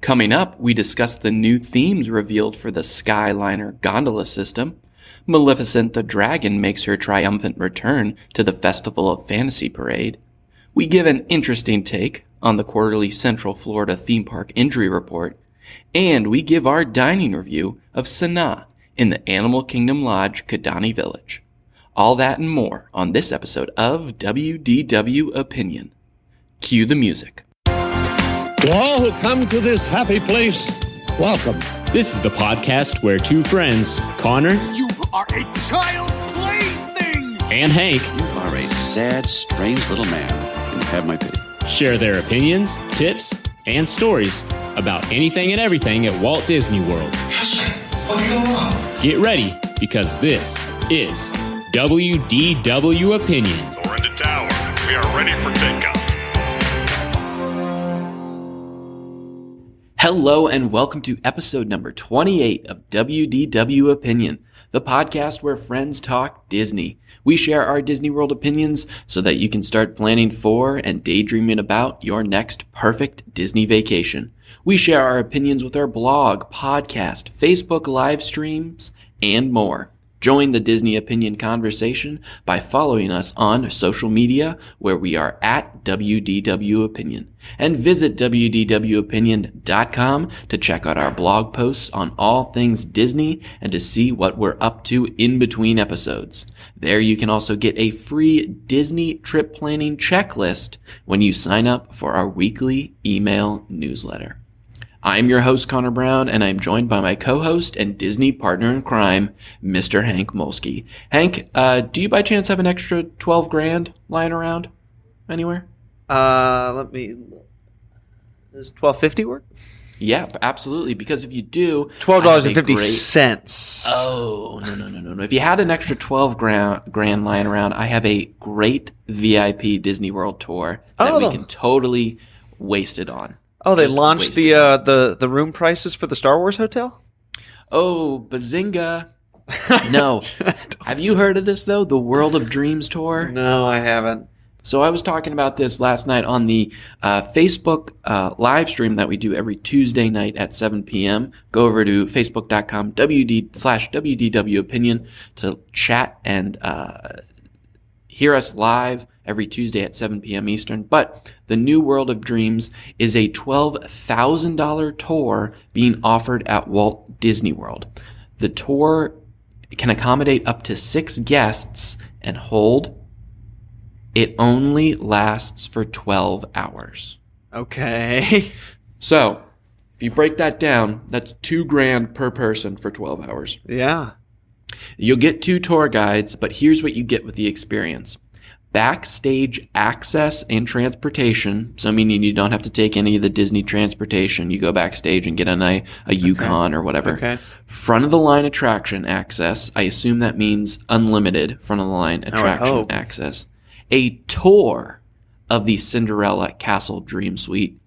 Coming up, we discuss the new themes revealed for the Skyliner Gondola system. Maleficent the Dragon makes her triumphant return to the Festival of Fantasy Parade. We give an interesting take on the quarterly Central Florida theme park injury report. And we give our dining review of Sanaa in the Animal Kingdom Lodge, Kidani Village. All that and more on this episode of WDW Opinion. Cue the music. To all who come to this happy place, welcome. This is the podcast where two friends, Connor, You are a child plaything! and Hank, You are a sad, strange little man, and you have my pity. share their opinions, tips, and stories about anything and everything at Walt Disney World. What could go wrong? Get ready, because this is WDW Opinion. We're in the tower. We are ready for takeoff. Hello and welcome to episode number 28 of WDW Opinion, the podcast where friends talk Disney. We share our Disney World opinions so that you can start planning for and daydreaming about your next perfect Disney vacation. We share our opinions with our blog, podcast, Facebook live streams, and more. Join the Disney opinion conversation by following us on social media where we are at WDW Opinion. And visit WDWOpinion.com to check out our blog posts on all things Disney and to see what we're up to in between episodes. There you can also get a free Disney trip planning checklist when you sign up for our weekly email newsletter. I'm your host, Connor Brown, and I'm joined by my co-host and Disney partner in crime, Mr. Hank Molsky. Hank, do you by chance have an extra 12 grand lying around anywhere? Does $12.50 work? Yeah, absolutely. Because if you do, $12.50. Oh, no. If you had an extra 12 grand lying around, I have a great VIP Disney World tour that we can totally waste it on. Oh, they Just launched waste it on. the room prices for the Star Wars hotel? Oh, bazinga. No. Have you heard of this, though? The World of Dreams tour? No, I haven't. So I was talking about this last night on the Facebook live stream that we do every Tuesday night at 7 p.m. Go over to facebook.com/WDW Opinion to chat and hear us live every Tuesday at 7 p.m. Eastern. But the new World of Dreams is a $12,000 tour being offered at Walt Disney World. The tour can accommodate up to 6 guests and it only lasts for 12 hours. Okay. So, if you break that down, that's $2 grand per person for 12 hours. Yeah. You'll get 2 tour guides, but here's what you get with the experience. Backstage access and transportation, so meaning you don't have to take any of the Disney transportation. You go backstage and get on a Yukon or whatever. Okay. Front of the line attraction access, I assume that means unlimited front of the line attraction access. A tour of the Cinderella Castle Dream Suite.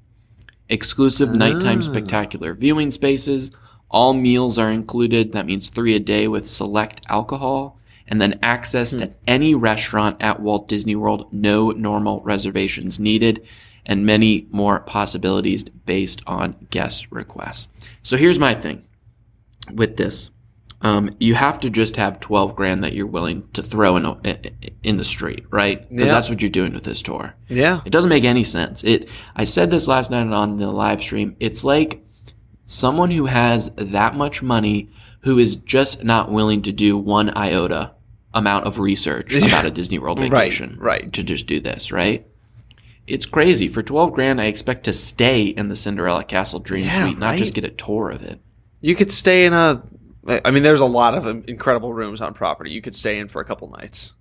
Exclusive nighttime spectacular viewing spaces. All meals are included. That means 3 a day with select alcohol. And then access to any restaurant at Walt Disney World. No normal reservations needed. And many more possibilities based on guest requests. So here's my thing with this. You have to just have 12 grand that you're willing to throw in the street, right? Because that's what you're doing with this tour. Yeah. It doesn't make any sense. I said this last night on the live stream. It's like someone who has that much money who is just not willing to do 1 iota amount of research about a Disney World vacation right. to just do this, right? It's crazy. For 12 grand, I expect to stay in the Cinderella Castle Dream Suite, not just get a tour of it. You could stay in there's a lot of incredible rooms on property. You could stay in for a couple nights.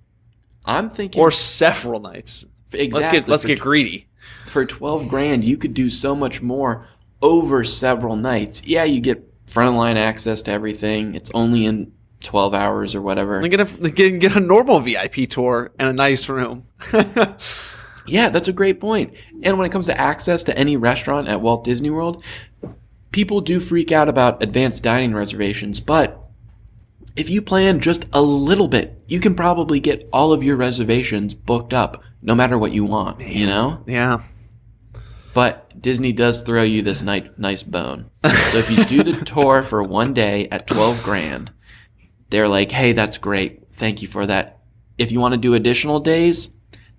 I'm thinking... Or several nights. Exactly. Let's get greedy. For 12 grand, you could do so much more over several nights. Yeah, you get front of line access to everything. It's only in 12 hours or whatever. Get a normal VIP tour and a nice room. Yeah, that's a great point. And when it comes to access to any restaurant at Walt Disney World, people do freak out about advanced dining reservations, but if you plan just a little bit, you can probably get all of your reservations booked up no matter what you want, you know? Yeah. But Disney does throw you this nice bone. So if you do the tour for one day at $12,000, they're like, hey, that's great. Thank you for that. If you want to do additional days,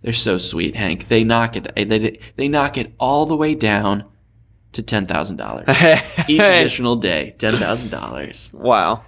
they're so sweet, Hank. They knock it all the way down to $10,000. Each additional day, $10,000. Wow.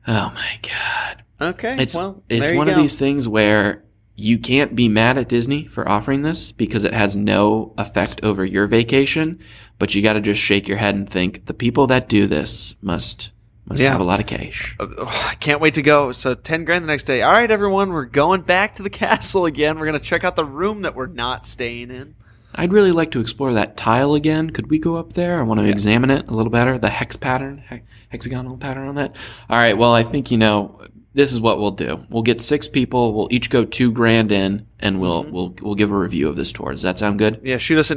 Oh my God. Okay. It's one of these things where you can't be mad at Disney for offering this because it has no effect over your vacation, but you got to just shake your head and think the people that do this must have a lot of cash. I can't wait to go. So $10,000 the next day. All right, everyone, we're going back to the castle again. We're going to check out the room that we're not staying in. I'd really like to explore that tile again. Could we go up there? I want to examine it a little better. The hexagonal pattern on that. All right, well, I think, this is what we'll do. We'll get 6 people. We'll each go $2,000 in, and we'll give a review of this tour. Does that sound good? Yeah, shoot us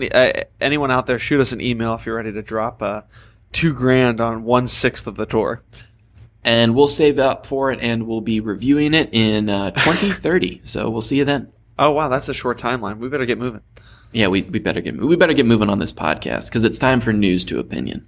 anyone out there, shoot us an email if you're ready to drop $2,000 on 1/6 of the tour. And we'll save up for it, and we'll be reviewing it in 2030. So we'll see you then. Oh wow, that's a short timeline. We better get moving. Yeah, we better get moving on this podcast because it's time for News to Opinion.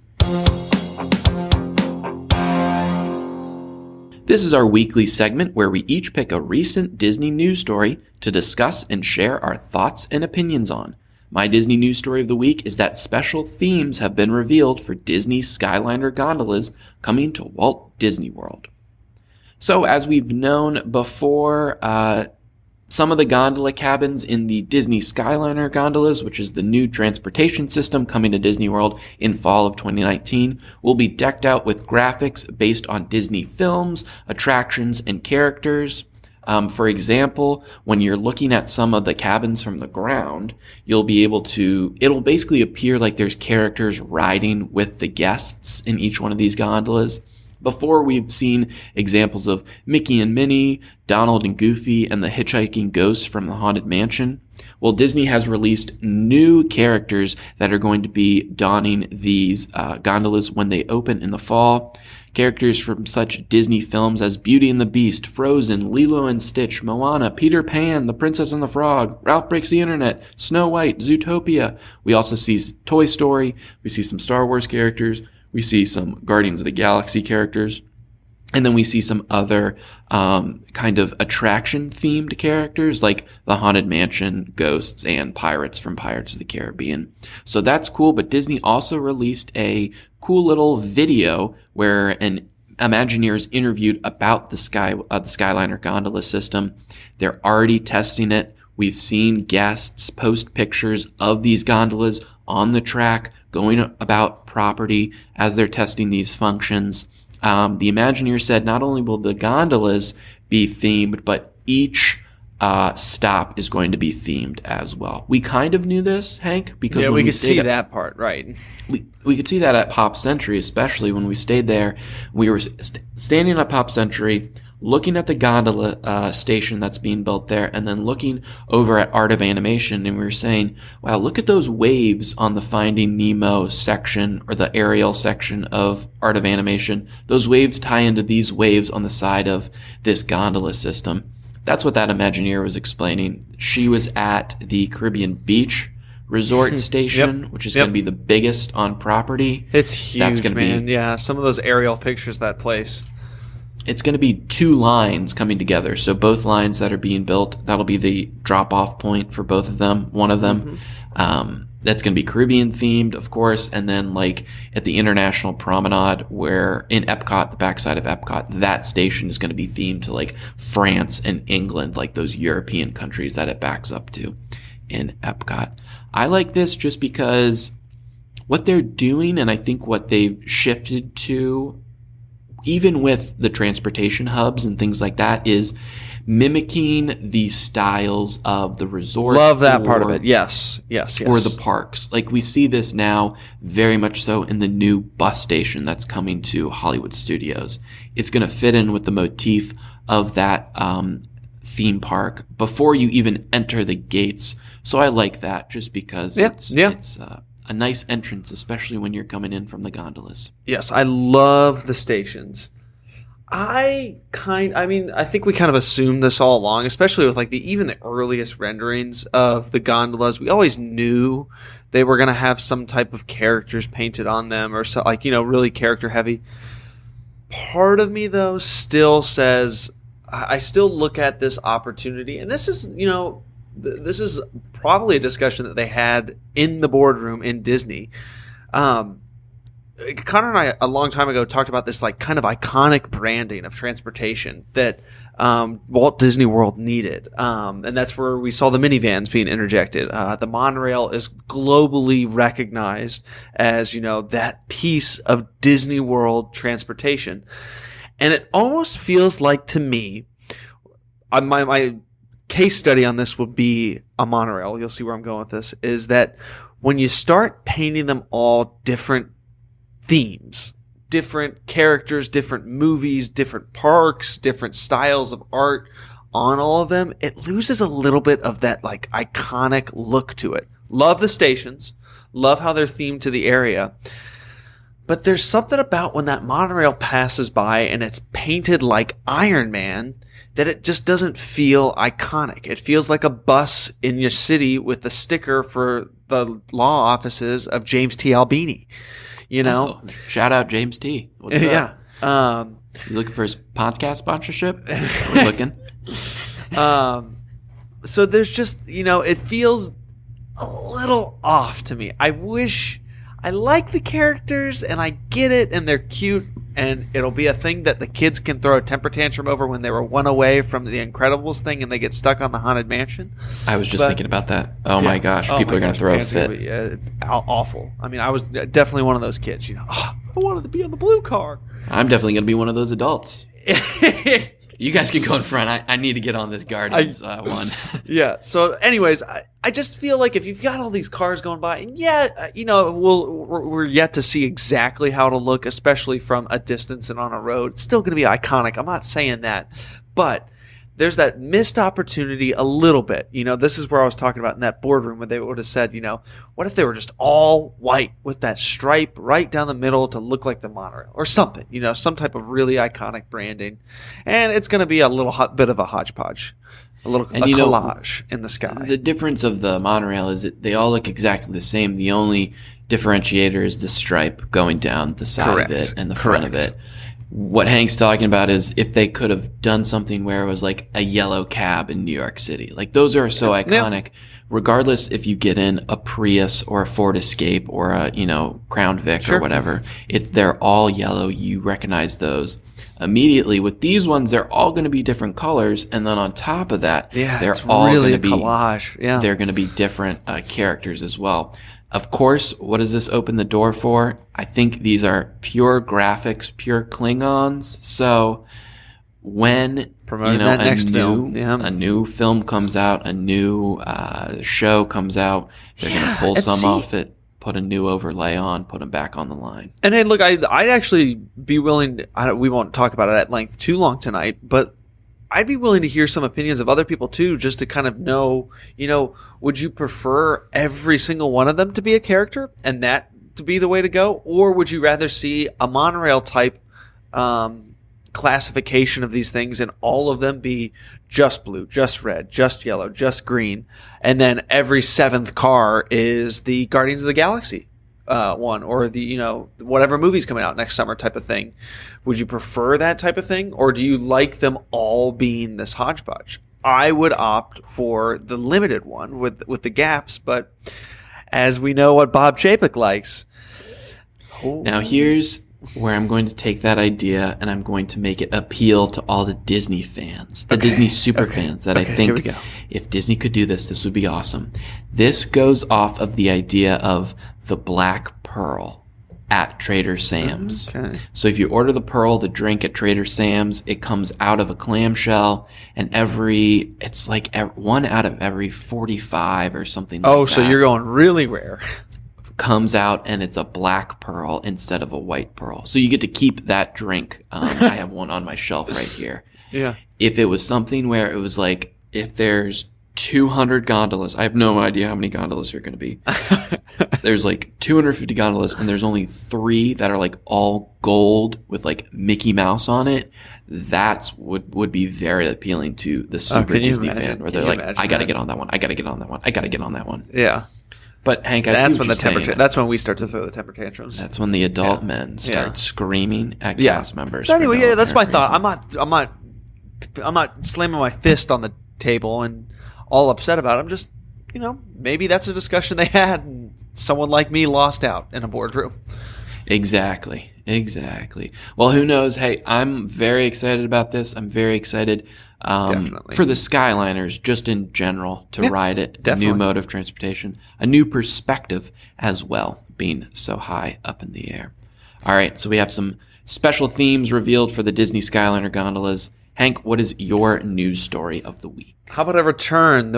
This is our weekly segment where we each pick a recent Disney news story to discuss and share our thoughts and opinions on. My Disney news story of the week is that special themes have been revealed for Disney's Skyliner gondolas coming to Walt Disney World. So as we've known before, some of the gondola cabins in the Disney Skyliner gondolas, which is the new transportation system coming to Disney World in fall of 2019, will be decked out with graphics based on Disney films, attractions, and characters. For example, when you're looking at some of the cabins from the ground, it'll basically appear like there's characters riding with the guests in each one of these gondolas. Before, we've seen examples of Mickey and Minnie, Donald and Goofy, and the hitchhiking ghosts from the Haunted Mansion. Well, Disney has released new characters that are going to be donning these gondolas when they open in the fall. Characters from such Disney films as Beauty and the Beast, Frozen, Lilo and Stitch, Moana, Peter Pan, The Princess and the Frog, Ralph Breaks the Internet, Snow White, Zootopia. We also see Toy Story. We see some Star Wars characters. We see some Guardians of the Galaxy characters. And then we see some other kind of attraction-themed characters like the Haunted Mansion, ghosts, and pirates from Pirates of the Caribbean. So that's cool, but Disney also released a cool little video where an Imagineer is interviewed about the Skyliner gondola system. They're already testing it. We've seen guests post pictures of these gondolas on the track going about property as they're testing these functions. The Imagineer said not only will the gondolas be themed, but each stop is going to be themed as well. We kind of knew this, Hank, because we could see that part, right? We could see that at Pop Century, especially when we stayed there. We were standing at Pop Century, looking at the gondola station that's being built there, and then looking over at Art of Animation, and we were saying, wow, look at those waves on the Finding Nemo section, or the Ariel section of Art of Animation. Those waves tie into these waves on the side of this gondola system. That's what that Imagineer was explaining. She was at the Caribbean Beach Resort Station, which is going to be the biggest on property. It's huge, that's man. Yeah, some of those aerial pictures of that place. It's going to be 2 lines coming together. So both lines that are being built, that'll be the drop-off point for both of them, one of them. That's going to be Caribbean themed, of course. And then like at the International Promenade, where in Epcot, the backside of Epcot, that station is going to be themed to like France and England, like those European countries that it backs up to in Epcot. I like this just because what they're doing, and I think what they've shifted to, even with the transportation hubs and things like that, is mimicking the styles of the resort. Love that part of it. Yes. Or the parks. Like we see this now very much so in the new bus station that's coming to Hollywood Studios. It's going to fit in with the motif of that theme park before you even enter the gates. So I like that just because it's a nice entrance, especially when you're coming in from the gondolas. Yes, I love the stations. I think we kind of assumed this all along, especially with like even the earliest renderings of the gondolas. We always knew they were going to have some type of characters painted on them, or so, like, really character heavy. Part of me though still says I still look at this opportunity, and this is this is probably a discussion that they had in the boardroom in Disney. Connor and I, a long time ago, talked about this like kind of iconic branding of transportation that Walt Disney World needed. And that's where we saw the minivans being interjected. The monorail is globally recognized as, that piece of Disney World transportation. And it almost feels like, to me, my case study on this would be a monorail. You'll see where I'm going with this, is that when you start painting them all different themes, different characters, different movies, different parks, different styles of art on all of them, it loses a little bit of that like iconic look to it. Love the stations, love how they're themed to the area, but there's something about when that monorail passes by and it's painted like Iron Man that it just doesn't feel iconic. It feels like a bus in your city with the sticker for the law offices of James T. Albini. Shout out James T. What's up? Yeah. You looking for his podcast sponsorship? We're looking. So there's just, it feels a little off to me. I like the characters and I get it and they're cute and it'll be a thing that the kids can throw a temper tantrum over when they were one away from the Incredibles thing and they get stuck on the Haunted Mansion. I was just thinking about that. My gosh, people are going to throw a fit. It's awful. I mean, I was definitely one of those kids, I wanted to be on the blue car. I'm definitely going to be one of those adults. You guys can go in front. I need to get on this Guardians one. Yeah. So, anyways, I just feel like if you've got all these cars going by, and we're yet to see exactly how it'll look, especially from a distance and on a road. It's still going to be iconic. I'm not saying that, but there's that missed opportunity a little bit. This is where I was talking about in that boardroom where they would have said, what if they were just all white with that stripe right down the middle to look like the monorail or something, some type of really iconic branding. And it's going to be a little bit of a hodgepodge, a collage in the sky. The difference of the monorail is that they all look exactly the same. The only differentiator is the stripe going down the side of it and the front of it. What Hank's talking about is if they could have done something where it was like a yellow cab in New York City. Like those are so iconic, regardless if you get in a Prius or a Ford Escape or a, Crown Vic or whatever. They're all yellow. You recognize those immediately. With these ones, they're all going to be different colors. And then on top of that, they're all really going to be collage. Yeah. They're going to be different characters as well. Of course, what does this open the door for? I think these are pure graphics, pure Klingons. So when a new film comes out, a new show comes out, they're going to pull some off it, put a new overlay on, put them back on the line. And hey, look, I'd actually be willing – we won't talk about it at length too long tonight, but – I'd be willing to hear some opinions of other people too, just to kind of know, would you prefer every single one of them to be a character and that to be the way to go? Or would you rather see a monorail type classification of these things and all of them be just blue, just red, just yellow, just green, and then every seventh car is the Guardians of the Galaxy one, or the whatever movie's coming out next summer type of thing? Would you prefer that type of thing, or do you like them all being this hodgepodge? I would opt for the limited one with the gaps, but as we know what Bob Chapek likes. Now here's where I'm going to take that idea and I'm going to make it appeal to all the Disney fans, the Disney super fans that I think if Disney could do this, this would be awesome. This goes off of the idea of the Black Pearl at Trader Sam's. Okay. So if you order the Pearl, the drink at Trader Sam's, it comes out of a clamshell, and it's like 1 out of every 45 or something like that. Oh, so you're going really rare. Comes out and it's a black pearl instead of a white pearl. So you get to keep that drink. I have one on my shelf right here. Yeah. If it was something where it was like, if there's 200 gondolas. I have no idea how many gondolas there are going to be. There's like 250 gondolas, and there's only 3 that are like all gold with like Mickey Mouse on it. That's would be very appealing to the super Disney fan, where they're like, I got to get on that one. I got to get on that one. I got to get on that one. Yeah. But Hank, I that's see what when you're saying. That's when we start to throw the temper tantrums. That's when the adult men start screaming at cast members. So anyway, for no that's my apparent thought. reason. I'm not slamming my fist on the table and all upset about it. I'm just, maybe that's a discussion they had, and someone like me lost out in a boardroom. Exactly. Well, who knows? Hey, I'm very excited about this. I'm very excited for the Skyliners, just in general, to ride it. Definitely. A new mode of transportation, a new perspective as well, being so high up in the air. All right, so we have some special themes revealed for the Disney Skyliner gondolas. Hank, what is your news story of the week? How about the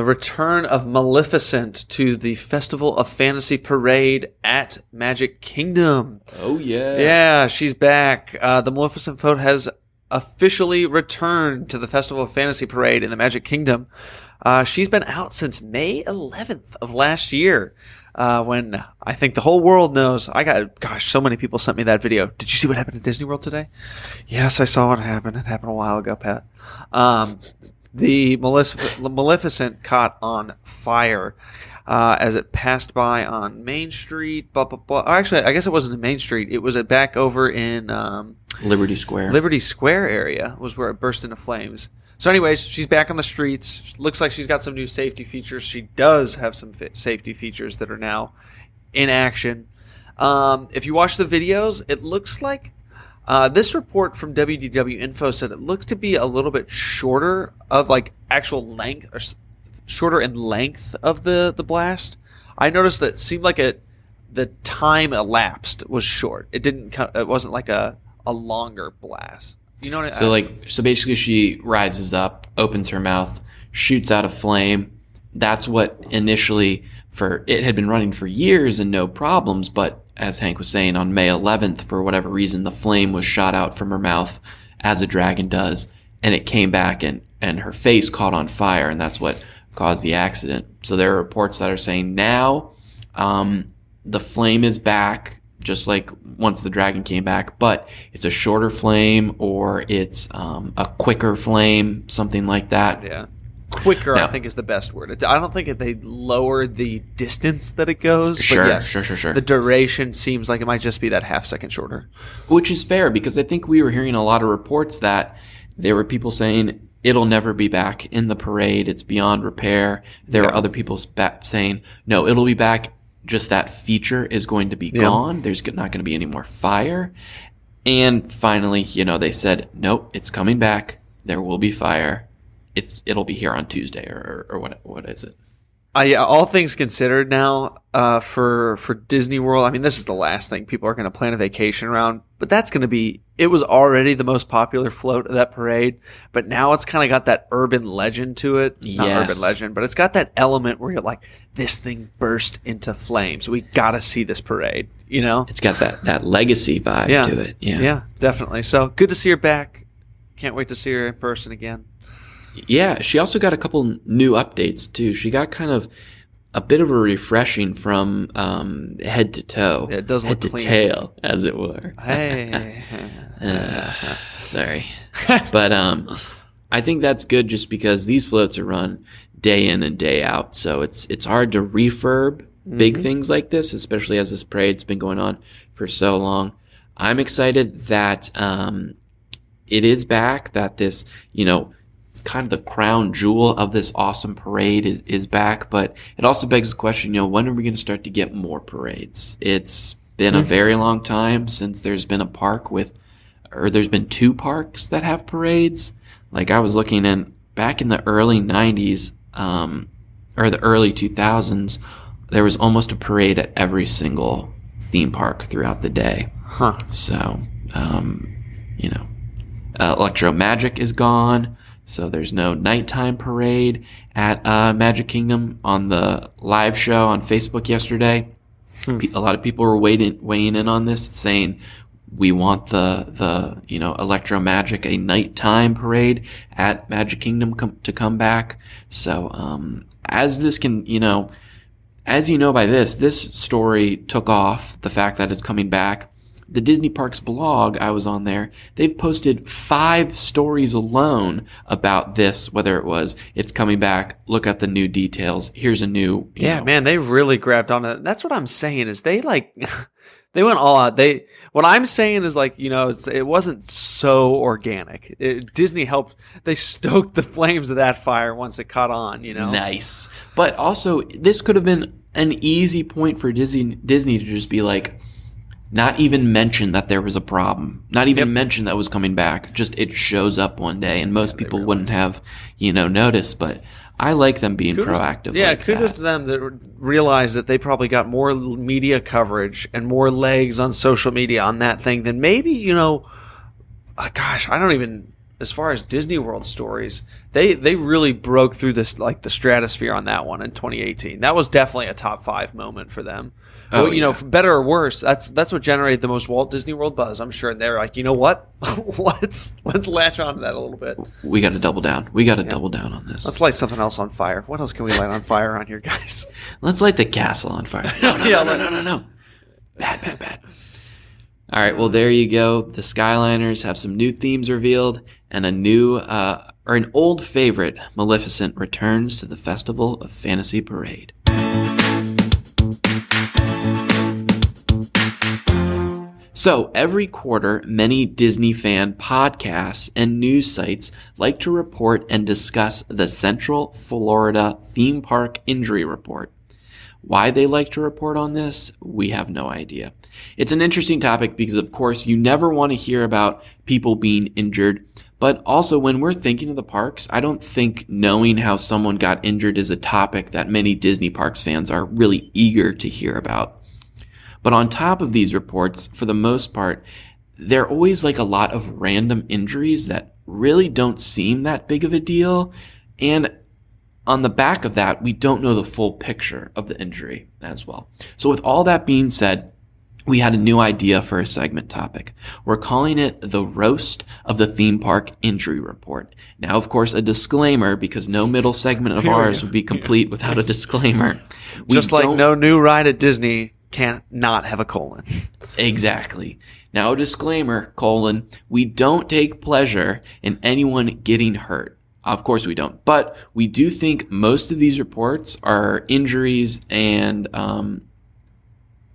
return of Maleficent to the Festival of Fantasy Parade at Magic Kingdom. Oh, yeah. Yeah, she's back. The Maleficent float has officially returned to the Festival of Fantasy Parade in the Magic Kingdom. She's been out since May 11th of last year, when I think the whole world knows. So many people sent me that video. Did you see what happened at Disney World today? Yes, I saw what happened. It happened a while ago, Pat. The Maleficent caught on fire as it passed by on Main Street. Blah, blah, blah. Actually, I guess it wasn't in Main Street. It was back over in Liberty Square. Liberty Square area was where it burst into flames. So anyways, she's back on the streets. Looks like she's got some new safety features. She does have some safety features that are now in action. If you watch the videos, it looks like this report from WDW Info said it looks to be a little bit shorter of like actual length, or shorter in length of the blast. I noticed that it seemed like the time elapsed was short. It wasn't like a longer blast. You know what I mean? So basically she rises up, opens her mouth, shoots out a flame. That's what initially, it had been running for years and no problems, but as Hank was saying, on May 11th, for whatever reason, the flame was shot out from her mouth, as a dragon does, and it came back and her face caught on fire, and that's what caused the accident. So there are reports that are saying now the flame is back, just like once the dragon came back, but it's a shorter flame, or it's a quicker flame, something like that. Yeah. Quicker, I think, is the best word. I don't think they lowered the distance that it goes. Sure, but yes, sure. The duration seems like it might just be that half second shorter. Which is fair, because I think we were hearing a lot of reports that there were people saying it'll never be back in the parade. It's beyond repair. There were other people saying, no, it'll be back. Just that feature is going to be gone. There's not going to be any more fire. And finally, they said, nope, it's coming back. There will be fire. It'll be here on Tuesday, or what is it? All things considered now, for Disney World, I mean, this is the last thing people are going to plan a vacation around, but that's going to be, it was already the most popular float of that parade, but now it's kind of got that urban legend to it. Yes. Not urban legend, but it's got that element where you're like, this thing burst into flames. We got to see this parade, It's got that legacy vibe to it. Yeah, definitely. So good to see her back. Can't wait to see her in person again. Yeah, she also got a couple new updates, too. She got kind of a bit of a refreshing from head to toe. Yeah, it does look clean. Head to tail, as it were. Hey. Sorry. But I think that's good, just because these floats are run day in and day out. So it's hard to refurb big things like this, especially as this parade's been going on for so long. I'm excited that it is back, that this, kind of the crown jewel of this awesome parade is back, but it also begs the question, when are we going to start to get more parades? It's been a very long time since there's been a park there's been 2 parks that have parades. Like, I was looking back in the early 90s, or the early 2000s, there was almost a parade at every single theme park throughout the day. Huh. So, Electro Magic is gone. So there's no nighttime parade at Magic Kingdom. On the live show on Facebook yesterday, a lot of people were weighing in on this, saying we want the Electro Magic, a nighttime parade at Magic Kingdom to come back. So as this can, as you know by this story took off, the fact that it's coming back. The Disney Parks blog, I was on there, they've posted 5 stories alone about this, whether it was it's coming back, look at the new details, here's a new... man, they really grabbed on it. That's what I'm saying is they they went all out. What I'm saying is it wasn't so organic. Disney helped, they stoked the flames of that fire once it caught on, Nice. But also, this could have been an easy point for Disney to just be like, not even mention that there was a problem. Not even mention that was coming back. Just it shows up one day, and most people wouldn't have, noticed. But I like them being proactive. Yeah, kudos to them that realize that they probably got more media coverage and more legs on social media on that thing than maybe, gosh, I don't even. As far as Disney World stories, they really broke through this the stratosphere on that one in 2018. That was definitely a top 5 moment for them. For better or worse, that's what generated the most Walt Disney World buzz, I'm sure. And they're like, you know what? let's latch on to that a little bit. We got to double down. We got to double down on this. Let's light something else on fire. What else can we light on fire on here, guys? Let's light the castle on fire. No. Bad. All right, well, there you go. The Skyliners have some new themes revealed, and an old favorite, Maleficent, returns to the Festival of Fantasy Parade. So, every quarter, many Disney fan podcasts and news sites like to report and discuss the Central Florida Theme Park Injury Report. Why they like to report on this, we have no idea. It's an interesting topic because, of course, you never want to hear about people being injured. But also, when we're thinking of the parks, I don't think knowing how someone got injured is a topic that many Disney Parks fans are really eager to hear about. But on top of these reports, for the most part, they're always a lot of random injuries that really don't seem that big of a deal. And on the back of that, we don't know the full picture of the injury as well. So with all that being said, we had a new idea for a segment topic. We're calling it the Roast of the Theme Park Injury Report. Now, of course, a disclaimer, because no middle segment of ours would be complete without a disclaimer. Just like no new ride at Disney can't not have a colon. Exactly. Now, a disclaimer, we don't take pleasure in anyone getting hurt. Of course we don't. But we do think most of these reports are injuries, and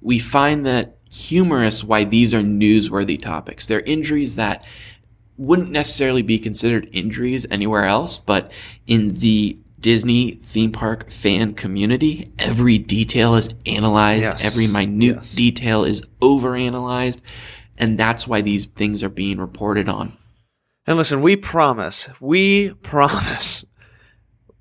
we find that humorous why these are newsworthy topics. They're injuries that wouldn't necessarily be considered injuries anywhere else, but in the Disney theme park fan community, every detail is analyzed, every minute detail is overanalyzed, and that's why these things are being reported on. And listen, we promise,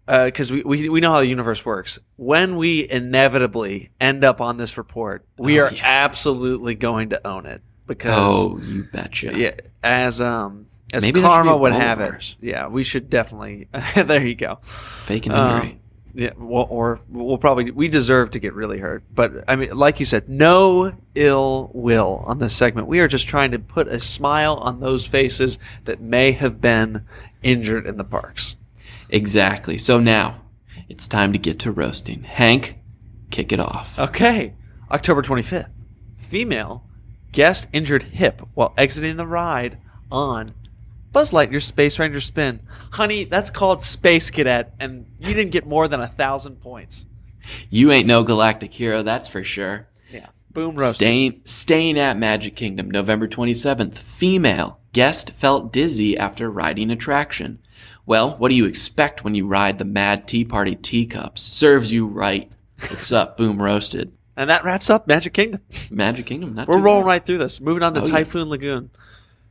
because we know how the universe works. When we inevitably end up on this report, we are absolutely going to own it. Because you betcha. Yeah, as maybe karma would have it. Yeah, we should definitely. There you go. Fake an injury. Yeah, or we'll probably we deserve to get really hurt. But I mean, like you said, no ill will on this segment. We are just trying to put a smile on those faces that may have been injured in the parks. Exactly. So now it's time to get to roasting. Hank, kick it off. Okay. October 25th. Female guest injured hip while exiting the ride on Buzz Lightyear's Space Ranger Spin. Honey, that's called Space Cadet, and you didn't get more than 1,000 points. You ain't no galactic hero, that's for sure. Yeah. Boom roasting. Staying at Magic Kingdom, November 27th. Female guest felt dizzy after riding attraction. Well, what do you expect when you ride the Mad Tea Party teacups? Serves you right. What's up, Boom Roasted? And that wraps up Magic Kingdom. Magic Kingdom. We're rolling right through this. Moving on to Typhoon Lagoon.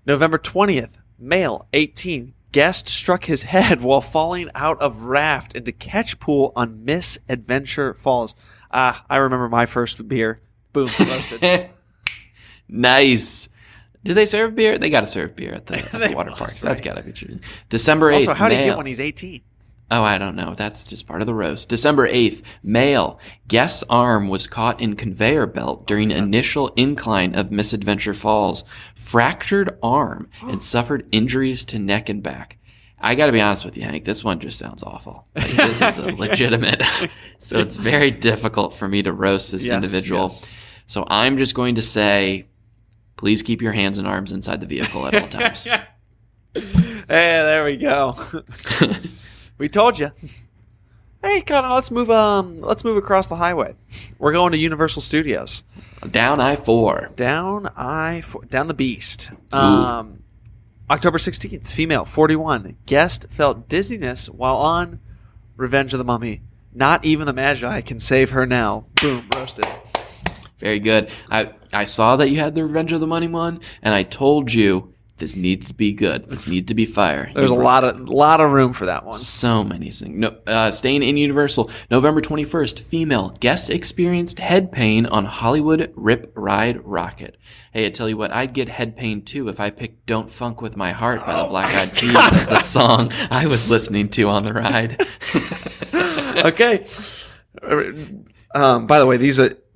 November 20th. Male, 18. Guest struck his head while falling out of raft into catch pool on Misadventure Falls. I remember my first beer. Boom, roasted. Nice. Do they serve beer? They got to serve beer at the water parks. Right. That's got to be true. December 8th. Also, how do you get when he's 18? Oh, I don't know. That's just part of the roast. December 8th, male. Guest's arm was caught in conveyor belt during initial incline of Misadventure Falls. Fractured arm and suffered injuries to neck and back. I got to be honest with you, Hank. This one just sounds awful. Like, this is a legitimate. So it's very difficult for me to roast this individual. Yes. So I'm just going to say, please keep your hands and arms inside the vehicle at all times. Hey, there we go. We told you. Hey, Connor, let's move across the highway. We're going to Universal Studios. Down I-4. Down the beast. October 16th, female, 41. Guest felt dizziness while on Revenge of the Mummy. Not even the Magi can save her now. Boom, roasted. Very good. I saw that you had the Revenge of the Mummy one, and I told you this needs to be good. This needs to be fire. There's a lot of room for that one. So many things. No, staying in Universal, November 21st, female. Guest experienced head pain on Hollywood Rip Ride Rocket. Hey, I tell you what, I'd get head pain too if I picked Don't Funk With My Heart by the Black Eyed Peas as the song I was listening to on the ride. Okay. By the way,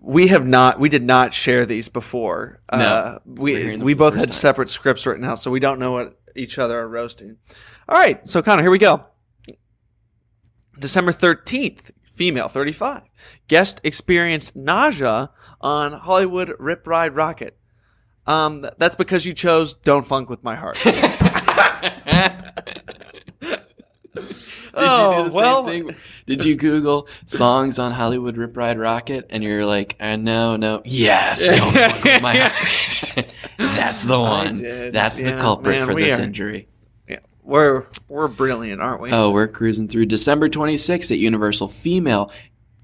we did not share these before. No, we both had separate scripts written out, so we don't know what each other are roasting. All right, so Connor, here we go. December 13th, female, 35. Guest experienced nausea on Hollywood Rip Ride Rocket. That's because you chose Don't Funk With My Heart. Did you do the same thing? Did you Google songs on Hollywood Rip Ride Rocket and you're like, no, yes, Don't Funk With My Heart. That's the one. That's the culprit for this injury. Yeah, we're brilliant, aren't we? Oh, we're cruising through. December 26th at Universal, female,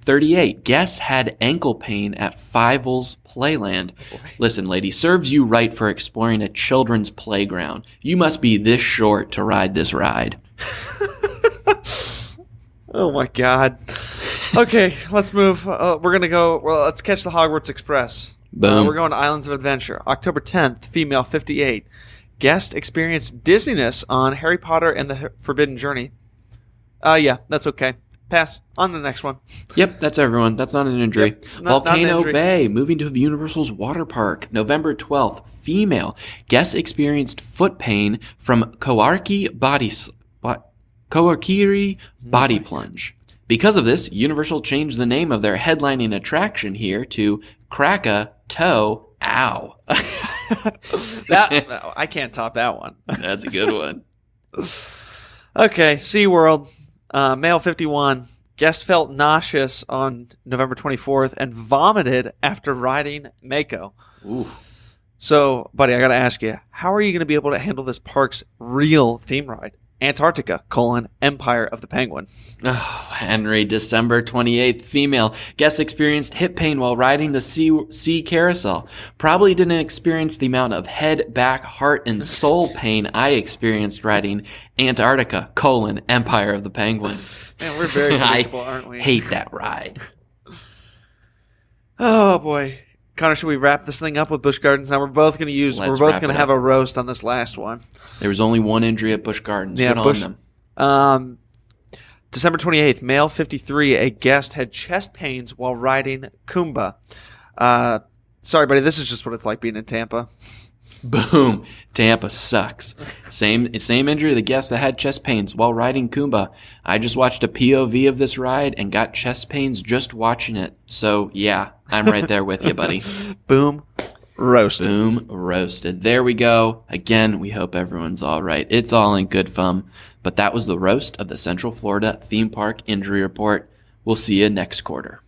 38. Guest had ankle pain at Fievel's Playland. Listen, lady, serves you right for exploring a children's playground. You must be this short to ride this ride. Oh my God. Okay, let's move. We're going to go. Well, let's catch the Hogwarts Express. Boom. We're going to Islands of Adventure. October 10th, female, 58. Guest experienced dizziness on Harry Potter and the Forbidden Journey. Yeah, that's okay. Pass. On to the next one. Yep, that's everyone. That's not an injury. Yep, not an Volcano injury. Bay, moving to Universal's water park. November 12th, female. Guest experienced foot pain from Koarki body plunge. Because of this, Universal changed the name of their headlining attraction here to Krakatoa. Ow. I can't top that one. That's a good one. Okay, SeaWorld, male 51. Guest felt nauseous on November 24th and vomited after riding Mako. Ooh. So, buddy, I got to ask you, how are you going to be able to handle this park's real theme ride? Antarctica, Empire of the Penguin. Oh, Henry, December 28th, female. Guest experienced hip pain while riding the sea carousel. Probably didn't experience the amount of head, back, heart, and soul pain I experienced riding Antarctica, Empire of the Penguin. Man, we're very predictable, aren't we? I hate that ride. Oh, boy. Connor, should we wrap this thing up with Busch Gardens? Now we're both going to have a roast on this last one. There was only one injury at Busch Gardens. Yeah, Good on them. December 28th, male 53. A guest had chest pains while riding Kumba. Sorry, buddy. This is just what it's like being in Tampa. Boom. Tampa sucks. Same injury to the guest that had chest pains while riding Kumba. I just watched a POV of this ride and got chest pains just watching it. So, yeah, I'm right there with you, buddy. Boom. Roasted. Boom. Roasted. There we go. Again, we hope everyone's all right. It's all in good fun. But that was the roast of the Central Florida Theme Park Injury Report. We'll see you next quarter.